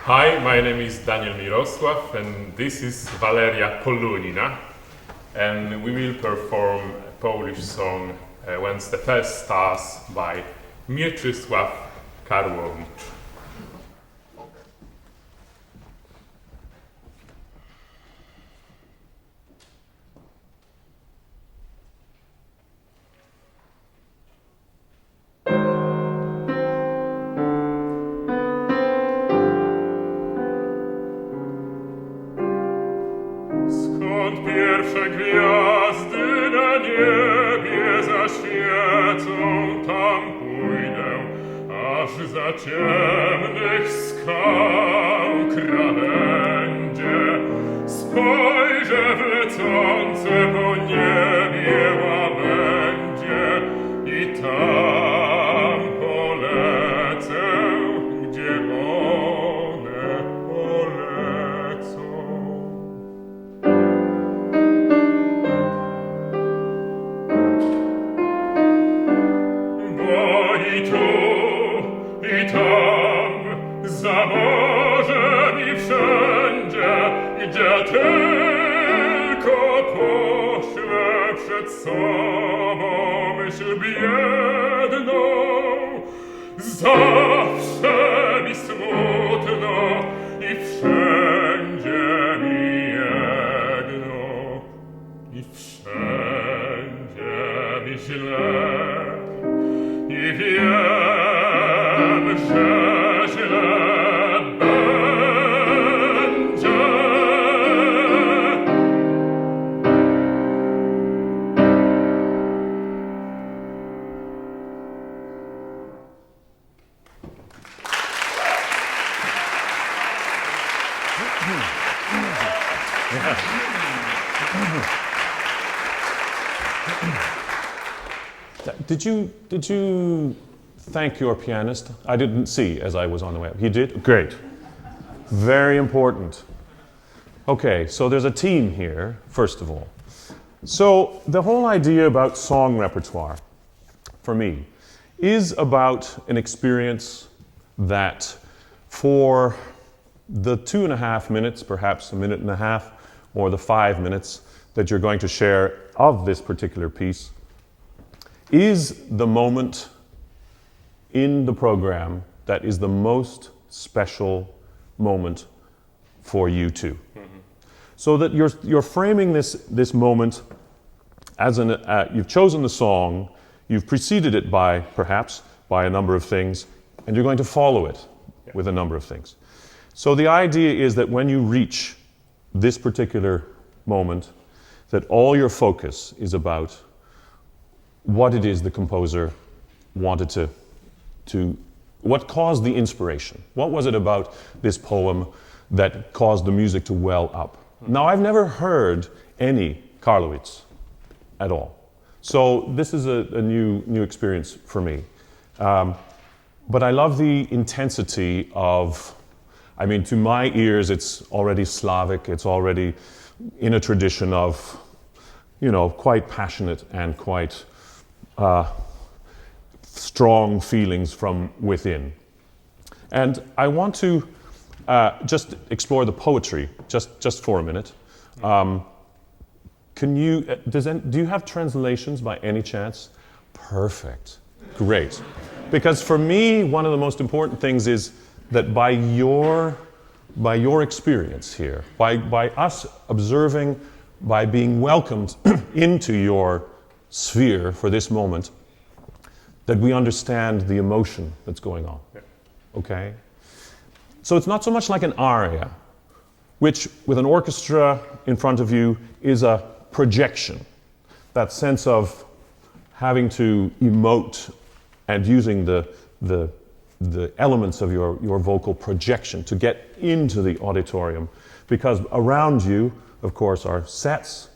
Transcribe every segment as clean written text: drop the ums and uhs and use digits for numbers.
Hi, my name is Daniel Miroslaw and this is Valeriya Polunina, and we will perform a Polish song, Whence the First Stars by Mieczysław Karłowicz. Skąd pierwsze gwiazdy na niebie zaświecą, tam pójdę, aż za ciemnych skał krawędzie spojrzę w lecące po niebie łabędzie i tam polecę, gdzie one polecą. I tam, za morzem i wszędzie, gdzie tylko poślę przed sobą myśl biedną, zawsze mi smutno i wszędzie mi jedno, i wszędzie mi źle. I wiem, że źle będzie. Did you thank your pianist? I didn't see as I was on the way up. You did? Great. Very important. Okay, so there's a team here, first of all. So the whole idea about song repertoire, for me, is about an experience that for the 2.5 minutes, perhaps a minute and a half, or the 5 minutes that you're going to share of this particular piece, is the moment in the program that is the most special moment for you two. Mm-hmm. So that you're framing this moment as you've chosen the song, you've preceded it perhaps by a number of things, and you're going to follow it with a number of things. So the idea is that when you reach this particular moment, that all your focus is about what it is the composer wanted what caused the inspiration. What was it about this poem that caused the music to well up? Now, I've never heard any Karłowicz at all. So this is a new experience for me. But I love the intensity of, to my ears, it's already Slavic, it's already in a tradition of, quite passionate and quite strong feelings from within. And I want to just explore the poetry just for a minute. Do you have translations by any chance? Perfect. Great. Because for me, one of the most important things is that by your experience here, by us observing, by being welcomed into your sphere for this moment, that we understand the emotion that's going on. Yeah. Okay? So it's not so much like an aria, which with an orchestra in front of you is a projection. That sense of having to emote and using the elements of your vocal projection to get into the auditorium. Because around you, of course, are sets,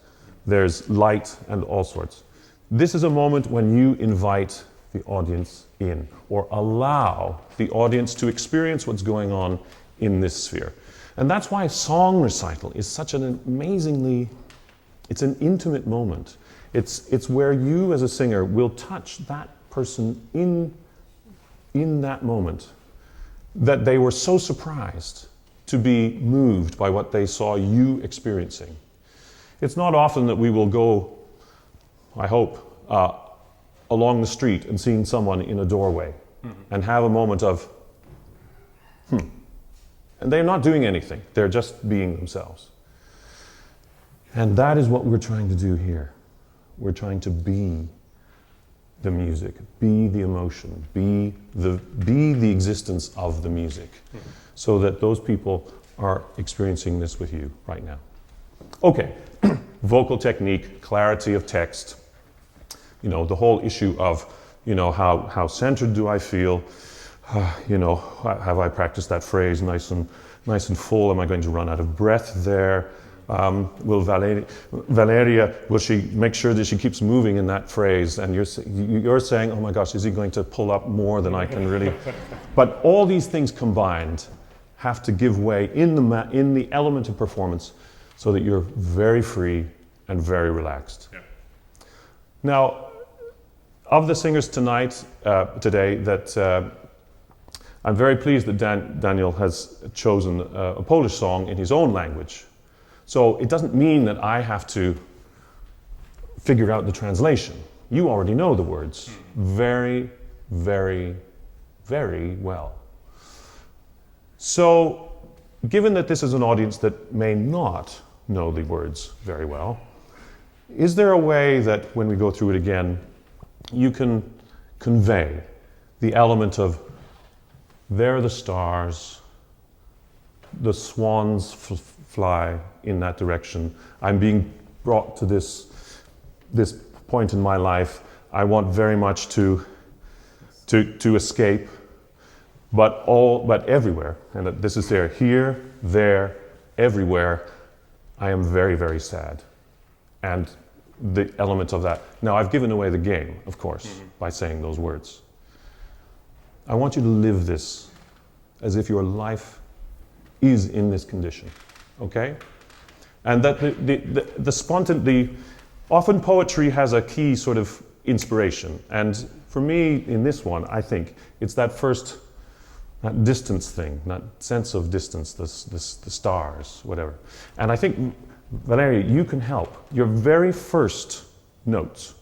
there's light and all sorts. This is a moment when you invite the audience in, or allow the audience to experience what's going on in this sphere. And that's why song recital is such an it's an intimate moment. It's where you as a singer will touch that person in that moment, that they were so surprised to be moved by what they saw you experiencing. It's not often that we will go, I hope, along the street and seeing someone in a doorway and have a moment of, And they're not doing anything, they're just being themselves. And that is what we're trying to do here. We're trying to be the music, be the emotion, be the existence of the music, so that those people are experiencing this with you right now. Okay, vocal technique, clarity of text, the whole issue of, how centered do I feel? Have I practiced that phrase nice and full? Am I going to run out of breath there? Will Valeriya, will she make sure that she keeps moving in that phrase? And you're saying, oh my gosh, is he going to pull up more than I can really? But all these things combined have to give way in the element of performance so that you're very free and very relaxed. Yeah. Now, of the singers today, that I'm very pleased that Daniel has chosen a Polish song in his own language. So it doesn't mean that I have to figure out the translation. You already know the words very, very, very well. So, given that this is an audience that may not know the words very well, is there a way that when we go through it again, you can convey the element of there are the stars, the swans fly in that direction. I'm being brought to this point in my life. I want very much to escape, but everywhere, and this is here, there, everywhere. I am very, very sad, and the element of that. Now I've given away the game, of course, by saying those words. I want you to live this as if your life is in this condition, okay? And that often poetry has a key sort of inspiration, and for me in this one, I think it's that distance thing, that sense of distance, the stars, whatever. And I think, Valeriya, you can help. Your very first notes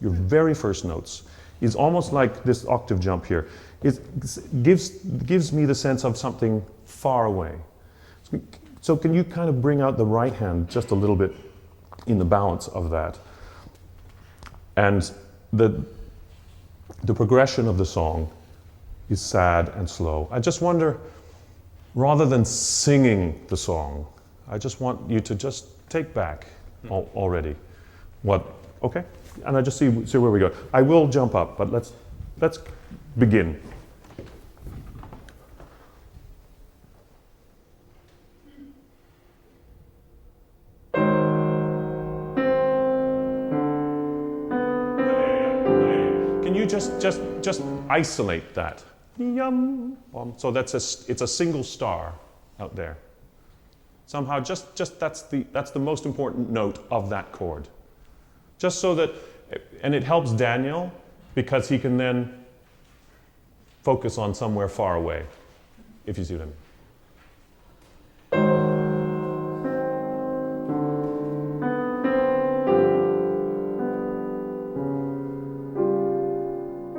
is almost like this octave jump here. It gives me the sense of something far away. So can you kind of bring out the right hand just a little bit in the balance of that? And the progression of the song is sad and slow. I just wonder, rather than singing the song, I just want you to just take back already okay? And I just see where we go. I will jump up, but let's begin. Can you just isolate that? So it's a single star out there. Somehow just that's the most important note of that chord. Just so that, and it helps Daniel because he can then focus on somewhere far away, if you see what I mean.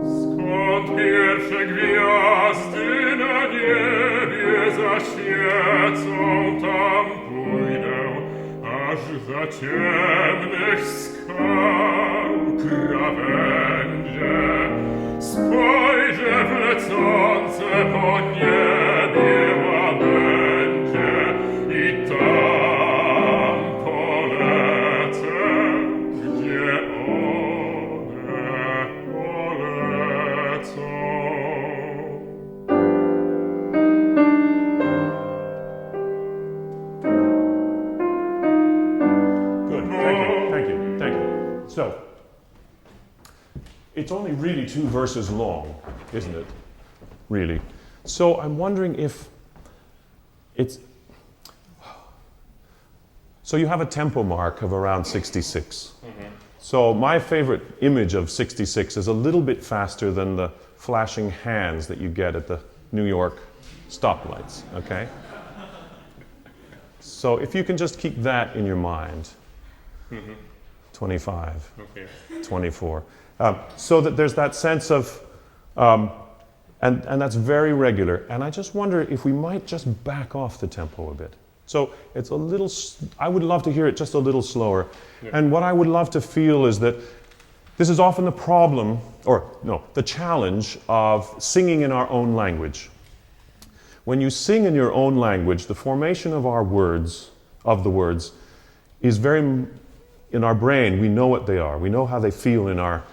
Skąd pierwsze gwiazdy na niebie zaświecą, tam pójdę, aż za ciemnych skał krawędzie spojrzę w lecące po niebie łabędzie i tam polecę, gdzie one polecą. Thank you. So, it's only really 2 verses long, isn't it? Really. So I'm wondering if it's... So you have a tempo mark of around 66. So my favorite image of 66 is a little bit faster than the flashing hands that you get at the New York stoplights, okay? So if you can just keep that in your mind, 25, Okay. 24, so that there's that sense of, and that's very regular. And I just wonder if we might just back off the tempo a bit. So it's a little, I would love to hear it just a little slower. Yeah. And what I would love to feel is that this is often the problem, or no, the challenge of singing in our own language. When you sing in your own language, the formation of our words, of the words, is very, in our brain, we know what they are. We know how they feel in our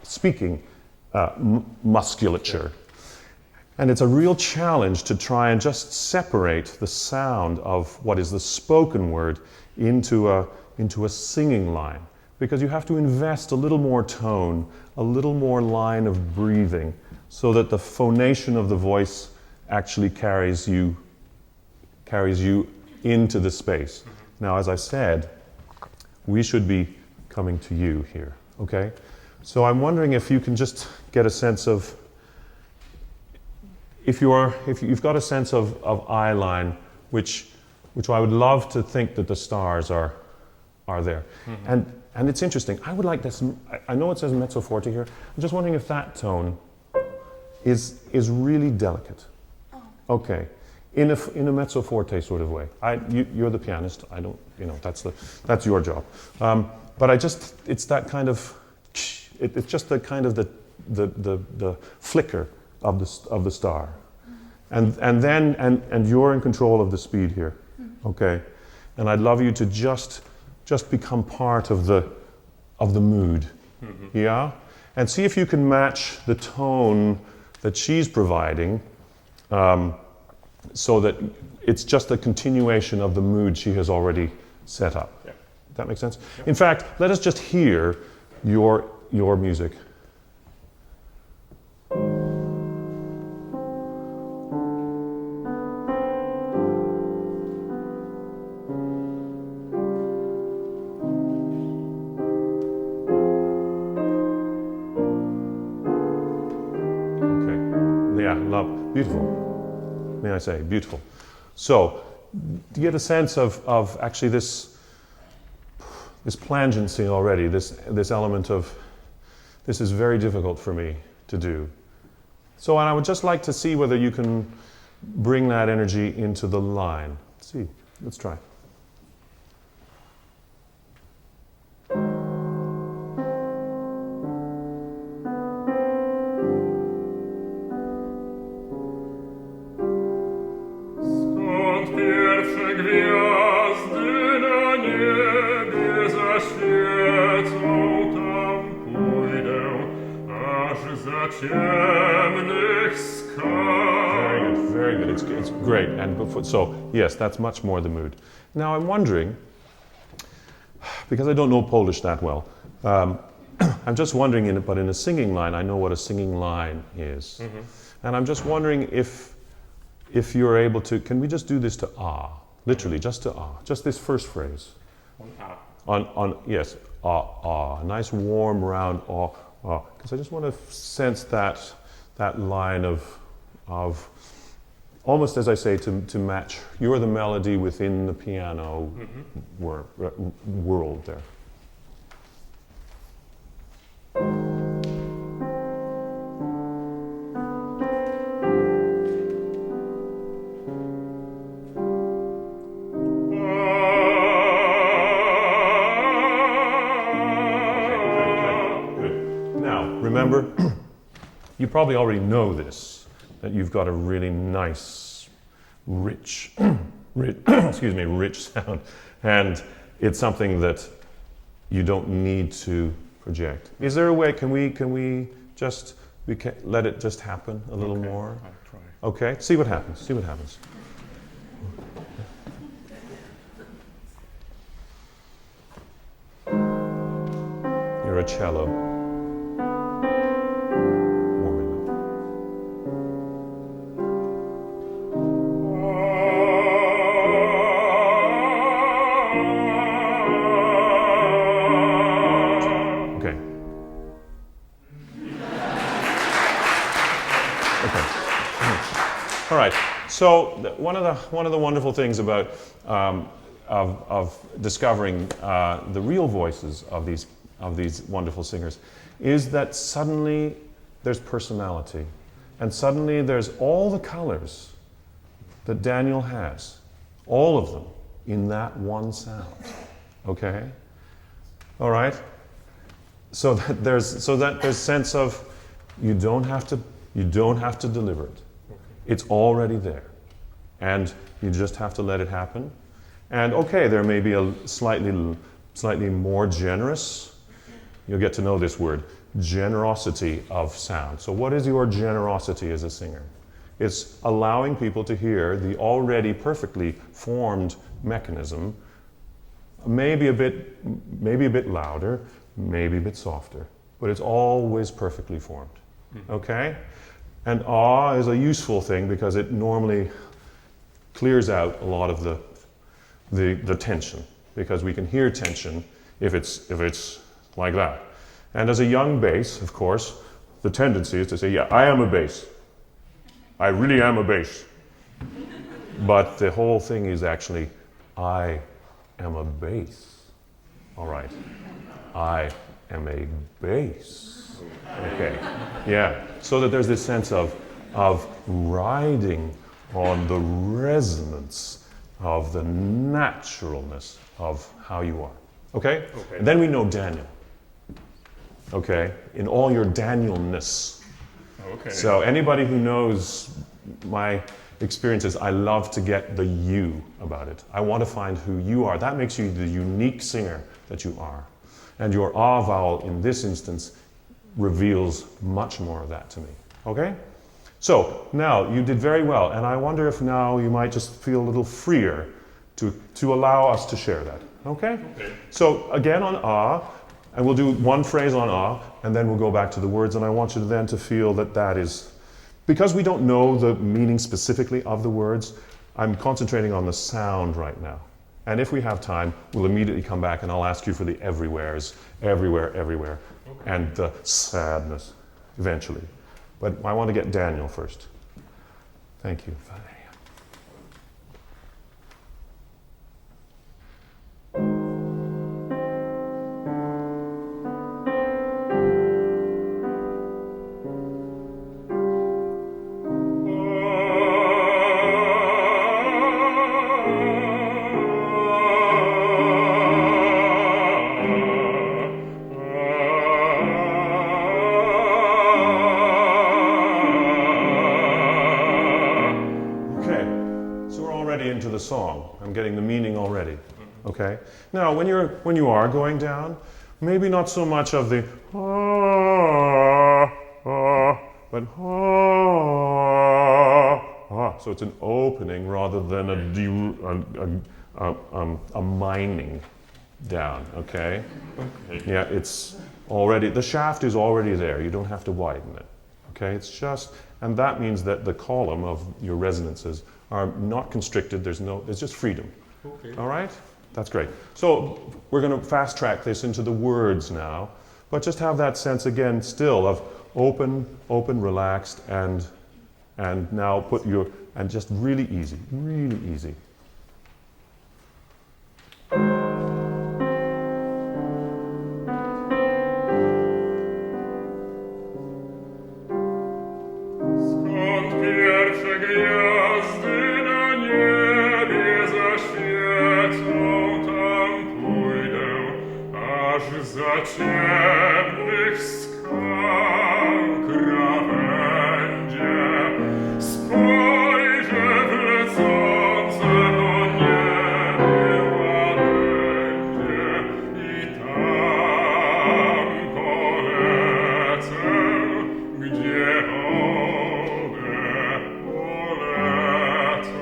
speaking musculature. And it's a real challenge to try and just separate the sound of what is the spoken word into a singing line. Because you have to invest a little more tone, a little more line of breathing, so that the phonation of the voice actually carries you into the space. Now, as I said, we should be coming to you here, okay? So I'm wondering if you can just get a sense of, if you've got a sense of eye line, which I would love to think that the stars are there. And it's interesting. I would like this. I know it says mezzo forte here. I'm just wondering if that tone is really delicate. Okay, in a mezzo forte sort of way. You're the pianist. I don't. That's your job. But it's that kind of. It's just the kind of the flicker of the star, and you're in control of the speed here. Okay, and I'd love you to just become part of the mood, yeah? And see if you can match the tone that she's providing, so that it's just a continuation of the mood she has already set up. Yeah. That makes sense? Yeah. In fact, let us just hear your music. Beautiful. May I say, beautiful. So, to get a sense of actually this plangency already, this element of, this is very difficult for me to do. So, and I would just like to see whether you can bring that energy into the line. Let's try. Skąd pierwsze gwiazdy na niebie zaświecą, tam pójdę, aż za ciemnych skał. Very good. It's great. And so, yes, that's much more the mood. Now, I'm wondering, because I don't know Polish that well, I'm just wondering, but in a singing line, I know what a singing line is. And I'm just wondering if you're able to, can we just do this to ah? Literally, just to ah. Just this first phrase. On ah. Yes, ah, ah. A nice warm, round ah, ah. Because I just want to sense that line of almost, as I say, to match. You're the melody within the piano world there. Remember, you probably already know this, that you've got a really nice, rich sound, and it's something that you don't need to project. Is there a way, can we just let it just happen a little more? I'll try. Okay, see what happens. You're a cello. All right. So one of the wonderful things about of discovering the real voices of these wonderful singers is that suddenly there's personality, and suddenly there's all the colors that Daniel has, all of them in that one sound. Okay. All right. So that there's sense of you don't have to deliver it. It's already there, and you just have to let it happen. And okay, there may be a slightly more generous. You'll get to know this word, generosity of sound. So what is your generosity as a singer? It's allowing people to hear the already perfectly formed mechanism, maybe a bit louder, maybe a bit softer, but it's always perfectly formed. Okay? And awe is a useful thing because it normally clears out a lot of the tension, because we can hear tension if it's like that. And as a young bass, of course, the tendency is to say, yeah, I am a bass. I really am a bass. But the whole thing is actually, I am a bass. All right. I am a bass. Okay. Yeah. So that there's this sense of riding on the resonance of the naturalness of how you are. Okay? And then we know Daniel. Okay? In all your Danielness. Okay. So anybody who knows my experiences, I love to get the you about it. I want to find who you are. That makes you the unique singer that you are. And your ah vowel in this instance reveals much more of that to me. Okay? So now you did very well, and I wonder if now you might just feel a little freer to allow us to share that. Okay? So again on ah, and we'll do one phrase on ah, and then we'll go back to the words, and I want you then to feel that is, because we don't know the meaning specifically of the words, I'm concentrating on the sound right now. And if we have time, we'll immediately come back and I'll ask you for the everywheres, everywhere, everywhere, and the sadness eventually. But I want to get Daniel first. Thank you, Valeriya. Song. I'm getting the meaning already. Okay? Now, when you are going down, maybe not so much of the but so it's an opening rather than a mining down. Okay? Yeah, it's already, the shaft is already there. You don't have to widen it. Okay? It's just, and that means that the column of your resonances are not constricted, there's just freedom. Okay. All right? That's great. So we're going to fast track this into the words now, but just have that sense again still of open, relaxed, and now and just really easy, really easy. Skąd pierwsze gwiazdy na niebie zaświecą, tam pójdę, aż za ciemnych skał krawędzie spojrzę w lecące do niebie łabędzie i tam polecę, gdzie one polecą.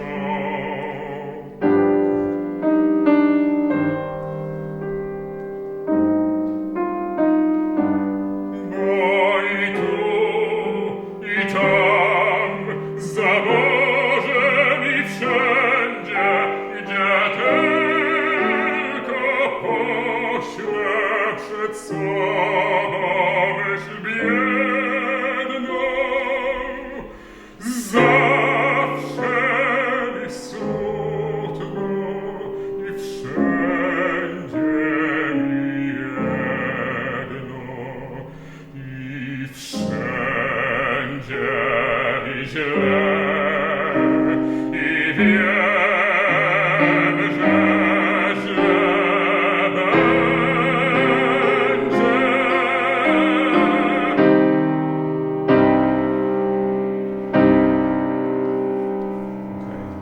źle i wiem, że źle będzie.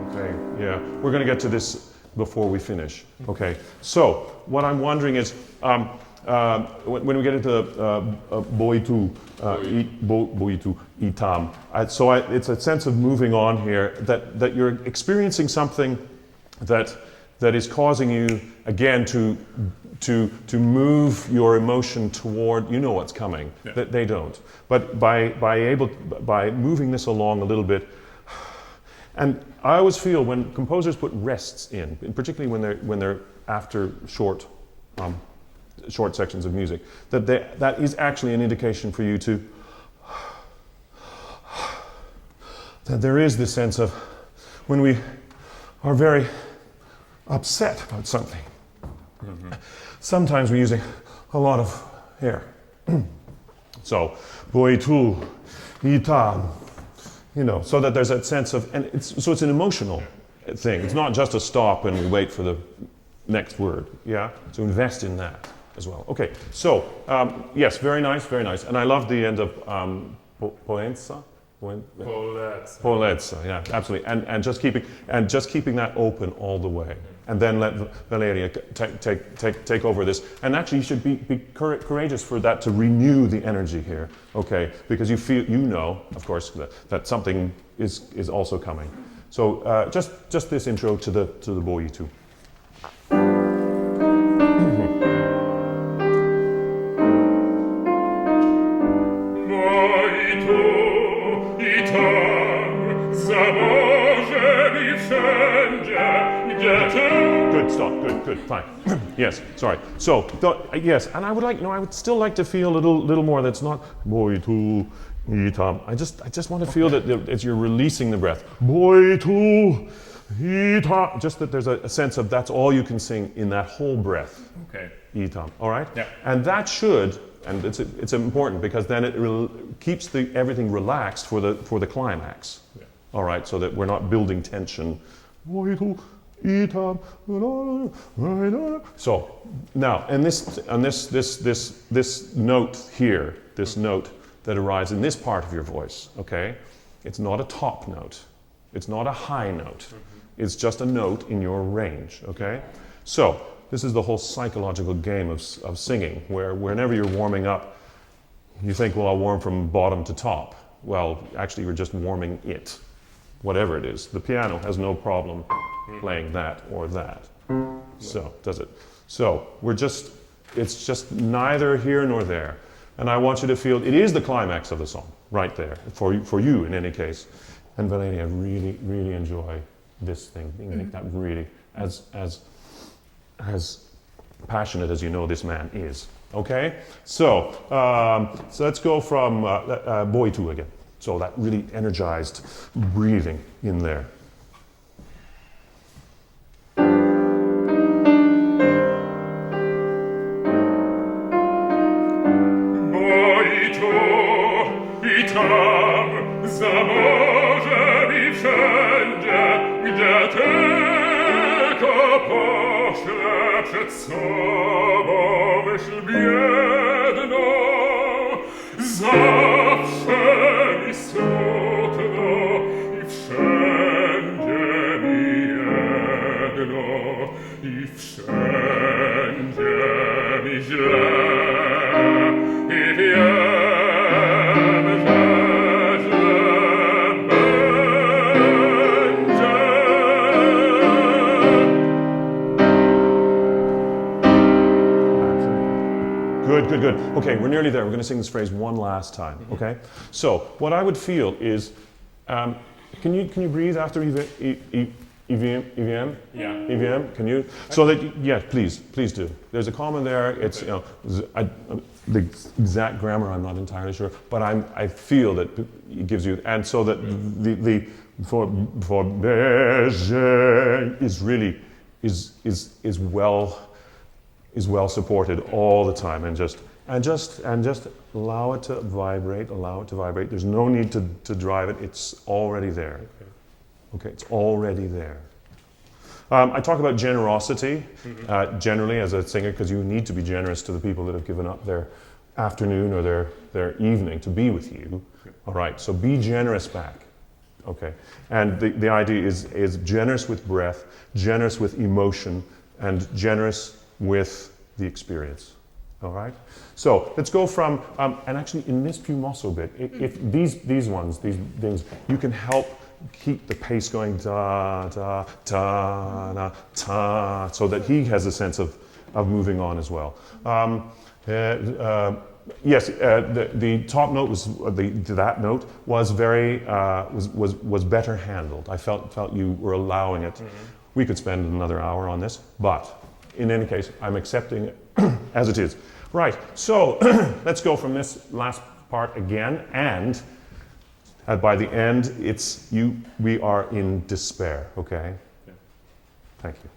Okay, yeah. We're going to get to this before we finish. Okay, so what I'm wondering is, when we get into boitu, boitu, itam, it's a sense of moving on here, that you're experiencing something that is causing you, again, to move your emotion toward, you know what's coming, that they don't. But by moving this along a little bit, and I always feel when composers put rests in, particularly when they're after short sections of music, that is actually an indication for you to, that there is this sense of when we are very upset about something. Mm-hmm. Sometimes we're using a lot of air. So, boitu, itam, you know, so that there's that sense of, and it's an emotional thing. It's not just a stop and we wait for the next word, yeah? So invest in that as well. Okay, so, yes, very nice, and I love the end of poenza? Polezza, yeah, absolutely, and just keeping that open all the way, and then let Valeriya take over this. And actually, you should be courageous for that to renew the energy here, okay? Because you feel, you know, of course, that something is also coming. So just this intro to the boitu. Good, stop, good, fine. Yes, sorry. So, yes, and I would still like to feel a little more that's not boitu, itam. I just want to feel that as you're releasing the breath, boitu, itam, just that there's a sense of that's all you can sing in that whole breath. Okay. Itam, all right? Yeah. And that should, and it's important because then it keeps everything relaxed for the climax. Yeah. All right, so that we're not building tension. So now, and this note here, this note that arrives in this part of your voice, okay? It's not a top note. It's not a high note. It's just a note in your range, okay? So this is the whole psychological game of singing, where whenever you're warming up, you think, well, I'll warm from bottom to top. Well, actually, you're just warming it, whatever it is. The piano has no problem playing that or that. So, does it? So, it's just neither here nor there. And I want you to feel, it is the climax of the song, right there, for you in any case. And Valeriya, really, really enjoy this thing. Make that really, as passionate as you know this man is. Okay? So let's go from boitu again. So that really energized breathing in there. Przed sobą myśl biedną, zawsze mi smutno i wszędzie mi jedno, i wszędzie mi źle, i wiem, że źle będzie. Good. Okay, we're nearly there. We're going to sing this phrase one last time, okay? So, what I would feel is, can you breathe after EVM? Yeah. EVM, can you? So that, yeah, please do. There's a comma there. It's, you know, the exact grammar I'm not entirely sure, but I feel that it gives you, and so that the for is really is well supported all the time, and just And just allow it to vibrate, allow it to vibrate. There's no need to drive it, it's already there. Okay, it's already there. I talk about generosity generally as a singer, because you need to be generous to the people that have given up their afternoon or their evening to be with you. All right, so be generous back. Okay, and the idea is generous with breath, generous with emotion, and generous with the experience. All right, so let's go from, and actually in this più mosso bit, if these things, you can help keep the pace going, da, da, da, da, ta, so that he has a sense of moving on as well. Yes, the top note was that note was very was better handled. I felt you were allowing it. We could spend another hour on this, but in any case, I'm accepting it as it is. Right. So let's go from this last part again, and by the end, it's you. We are in despair. Okay. Yeah. Thank you.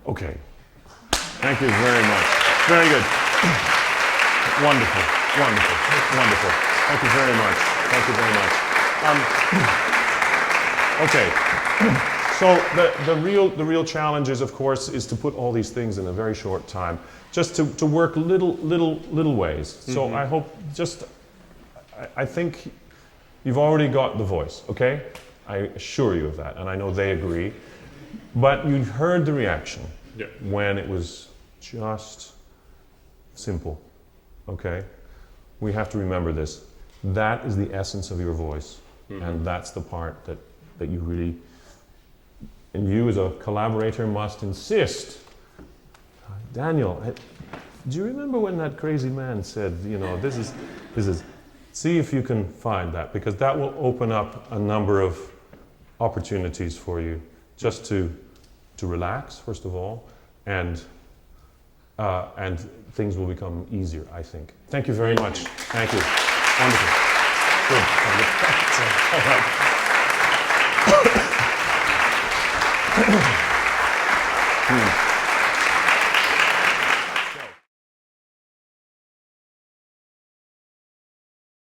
Okay. Thank you very much. Very good. Wonderful. Wonderful. Wonderful. Thank you very much. Thank you very much. Okay. So the real challenge is, of course, is to put all these things in a very short time, just to work little ways. So I hope I think you've already got the voice, okay? I assure you of that, and I know they agree. But you've heard the reaction when it was just simple, okay? We have to remember this. That is the essence of your voice, and that's the part that you really, and you as a collaborator must insist. Daniel, do you remember when that crazy man said, you know, this is, see if you can find that, because that will open up a number of opportunities for you just to relax, first of all, and things will become easier, I think. Thank you very much. Thank you. Wonderful. Good. All right.